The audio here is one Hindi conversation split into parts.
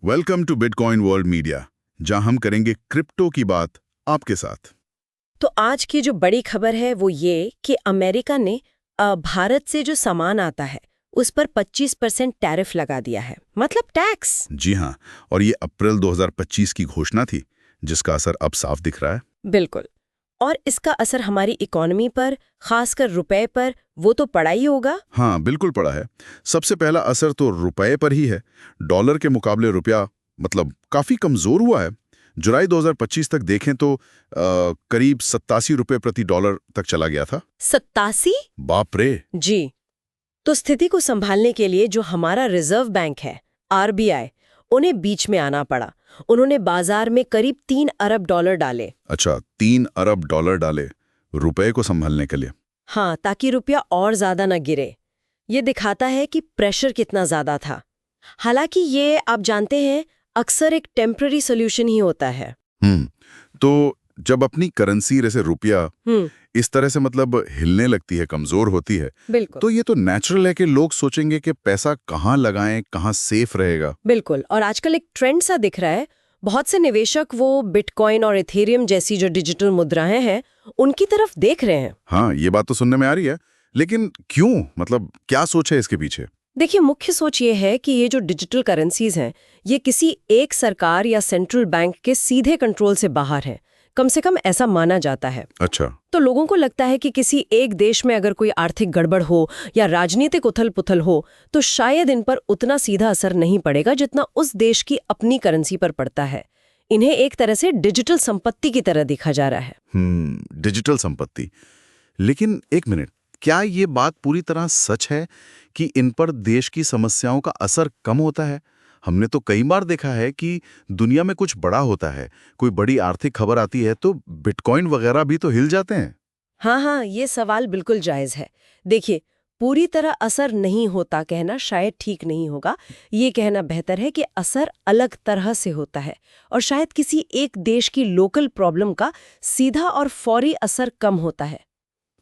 Welcome to bitcoin world media, जहां हम करेंगे क्रिप्टो की बात आपके साथ। तो आज की जो बड़ी खबर है वो ये कि अमेरिका ने भारत से जो सामान आता है उस पर 25% टैरिफ लगा दिया है, मतलब टैक्स। जी हां, और ये अप्रैल 2025 की घोषणा थी, जिसका असर अब साफ दिख रहा है। बिल्कुल। और इसका असर हमारी इकोनॉमी पर, खासकर रुपए पर, वो तो पड़ा ही होगा। हाँ, बिल्कुल पड़ा है। सबसे पहला असर तो रुपए पर ही है। डॉलर के मुकाबले रुपया मतलब काफी कमजोर हुआ है। जुलाई 2025 तक देखें तो करीब 87 रुपए प्रति डॉलर तक चला गया था। 87? बाप रे। जी। तो स्थिति को संभालने के लिए जो हमारा रिजर्व बैंक है, आरबीआई, उन्हें बीच में आना पड़ा। उन्होंने बाजार में करीब 3 अरब डॉलर डाले। अच्छा, 3 अरब डॉलर डाले रुपए को संभालने के लिए। हाँ, ताकि रुपया और ज्यादा न गिरे। ये दिखाता है कि प्रेशर कितना ज्यादा था। हालांकि ये आप जानते हैं अक्सर एक टेम्पररी सॉल्यूशन ही होता है। तो जब अपनी करेंसी जैसे रुपया इस तरह से मतलब हिलने लगती है, कमजोर होती है, बिल्कुल। तो ये तो नेचुरल है कि लोग सोचेंगे कि पैसा कहाँ लगाएं, कहाँ सेफ रहेगा। बिल्कुल। और आजकल एक ट्रेंड सा दिख रहा है। बहुत से निवेशक वो बिटकॉइन और इथेरियम जैसी जो डिजिटल मुद्राएं हैं उनकी तरफ देख रहे हैं। हाँ, ये बात तो सुनने में आ रही है, लेकिन क्यों? मतलब क्या सोच है इसके पीछे? देखिए, मुख्य सोच ये है कि ये जो डिजिटल करेंसीज हैं ये किसी एक सरकार या सेंट्रल बैंक के सीधे कंट्रोल से बाहर हैं। कम से कम ऐसा माना जाता है। अच्छा। तो लोगों को लगता है कि किसी एक देश में अगर कोई आर्थिक गड़बड़ हो या राजनीतिक उथल-पुथल हो तो शायद इन पर उतना सीधा असर नहीं पड़ेगा जितना उस देश की अपनी करेंसी पर पड़ता है। इन्हें एक तरह से डिजिटल संपत्ति की तरह देखा जा रहा है। डिजिटल संपत्ति। लेकिन एक मिनट, क्या ये बात पूरी तरह सच है कि इन पर देश की समस्याओं का असर कम होता है? हमने तो कई बार देखा है कि दुनिया में कुछ बड़ा होता है, कोई बड़ी आर्थिक खबर आती है तो बिटकॉइन वगैरह भी तो हिल जाते हैं। हाँ, ये सवाल बिल्कुल जायज है। देखिए, पूरी तरह असर नहीं होता कहना शायद ठीक नहीं होगा। ये कहना बेहतर है कि असर अलग तरह से होता है और शायद किसी एक देश की लोकल प्रॉब्लम का सीधा और फौरी असर कम होता है।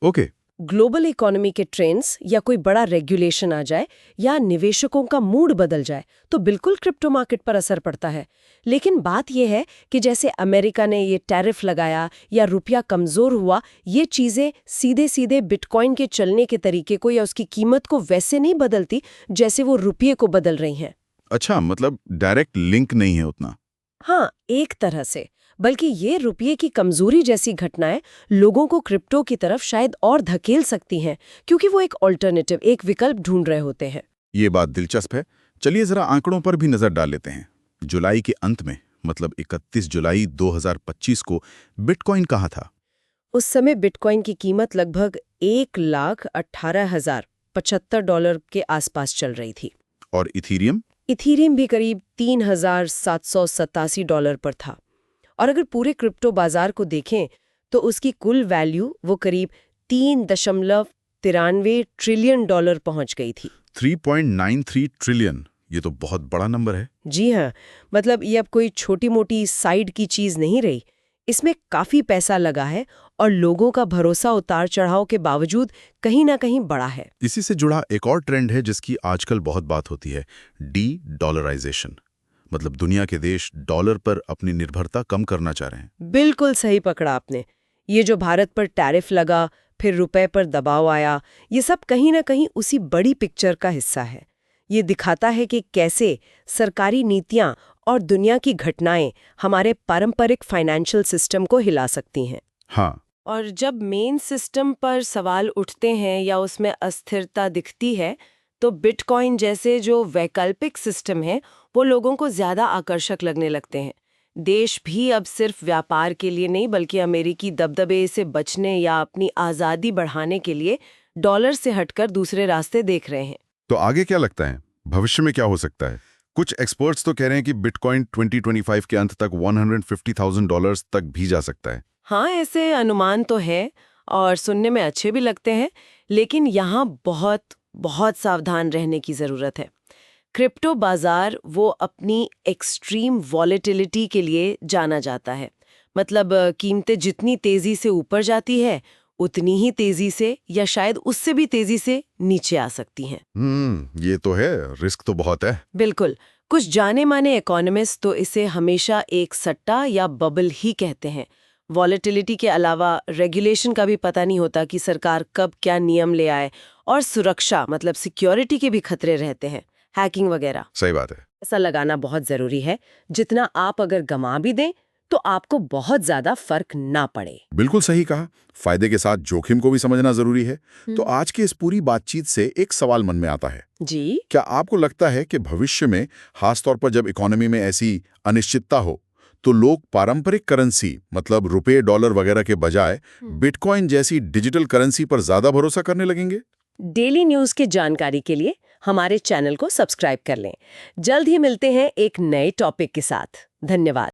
ओके। ग्लोबल इकोनॉमी के ट्रेंड्स या कोई बड़ा रेगुलेशन आ जाए या निवेशकों का मूड बदल जाए तो बिल्कुल क्रिप्टो मार्केट पर असर पड़ता है। लेकिन बात यह है कि जैसे अमेरिका ने ये टैरिफ लगाया या रुपया कमजोर हुआ, ये चीजें सीधे सीधे बिटकॉइन के चलने के तरीके को या उसकी कीमत को वैसे नहीं बदलती जैसे वो रुपये को बदल रही हैं। अच्छा, मतलब डायरेक्ट लिंक नहीं है उतना। हाँ, एक तरह से। बल्कि ये रुपये की कमजोरी जैसी घटनाएं लोगों को क्रिप्टो की तरफ शायद और धकेल सकती हैं, क्योंकि वो एक ऑल्टरनेटिव, एक विकल्प ढूंढ रहे होते हैं। ये बात दिलचस्प है। चलिए जरा आंकड़ों पर भी नजर डाल लेते हैं। जुलाई के अंत में, मतलब 31 जुलाई 2025 को बिटकॉइन कहाँ था? उस समय बिटकॉइन की कीमत लगभग $1,18,075 के आसपास चल रही थी। और इथीरियम? इथीरियम भी करीब $3,787 पर था। और अगर पूरे क्रिप्टो बाजार को देखें तो उसकी कुल वैल्यू वो करीब $3.93 ट्रिलियन पहुंच गई थी। 3.93 ट्रिलियन, ये तो बहुत बड़ा नंबर है। जी हाँ, मतलब ये अब कोई छोटी मोटी साइड की चीज नहीं रही। इसमें काफी पैसा लगा है और लोगों का भरोसा उतार चढ़ाव के बावजूद कहीं ना कहीं बढ़ा है। इसी से जुड़ा एक और ट्रेंड है जिसकी आजकल बहुत बात होती है, डी डॉलराइजेशन। मतलब दुनिया के देश डॉलर पर अपनी निर्भरता कम करना चाह रहे हैं। बिल्कुल सही पकड़ा आपने। ये जो भारत पर टैरिफ लगा, फिर रुपए पर दबाव आया, ये सब कहीं ना कहीं उसी बड़ी पिक्चर का हिस्सा है। ये दिखाता है कि कैसे सरकारी नीतियां और दुनिया की घटनाएं हमारे पारंपरिक फाइनेंशियल सिस्टम को हिला सकती हैं। हाँ। और जब मेन सिस्टम पर सवाल उठते हैं या उसमें अस्थिरता दिखती है तो बिटकॉइन जैसे जो वैकल्पिक सिस्टम है वो लोगों को ज्यादा आकर्षक लगने लगते हैं। देश भी अब सिर्फ व्यापार के लिए नहीं बल्कि अमेरिकी दबदबे से बचने या अपनी आज़ादी बढ़ाने के लिए डॉलर से हटकर दूसरे रास्ते देख रहे हैं। तो आगे क्या लगता है, भविष्य में क्या हो सकता है? कुछ एक्सपर्ट्स तो कह रहे हैं कि बिटकॉइन 2025 के अंत तक $150,000 तक भी जा सकता है। हाँ, ऐसे अनुमान तो है और सुनने में अच्छे भी लगते हैं, लेकिन यहाँ बहुत बहुत सावधान रहने की ज़रूरत है। क्रिप्टो बाजार वो अपनी एक्सट्रीम वॉलेटिलिटी के लिए जाना जाता है। मतलब कीमतें जितनी तेज़ी से ऊपर जाती है उतनी ही तेज़ी से या शायद उससे भी तेज़ी से नीचे आ सकती हैं। ये तो है, रिस्क तो बहुत है। बिल्कुल। कुछ जाने माने इकोनॉमिस्ट तो इसे हमेशा एक सट्टा या बबल ही कहते हैं। वॉलेटिलिटी के अलावा रेगुलेशन का भी पता नहीं होता कि सरकार कब क्या नियम ले आए, और सुरक्षा मतलब सिक्योरिटी के भी खतरे रहते हैं, हैकिंग वगैरह। सही बात है। ऐसा लगाना बहुत जरूरी है जितना आप अगर गंवा भी दें तो आपको बहुत ज्यादा फर्क ना पड़े। बिल्कुल सही कहा। फायदे के साथ जोखिम को भी समझना जरूरी है। तो आज की इस पूरी बातचीत से एक सवाल मन में आता है। जी, क्या आपको लगता है कि भविष्य में, खासतौर पर जब इकोनॉमी में ऐसी अनिश्चितता हो, तो लोग पारंपरिक करेंसी मतलब रुपए, डॉलर वगैरह के बजाय बिटकॉइन जैसी डिजिटल करेंसी पर ज्यादा भरोसा करने लगेंगे? डेली न्यूज की जानकारी के लिए हमारे चैनल को सब्सक्राइब कर लें। जल्द ही मिलते हैं एक नए टॉपिक के साथ। धन्यवाद।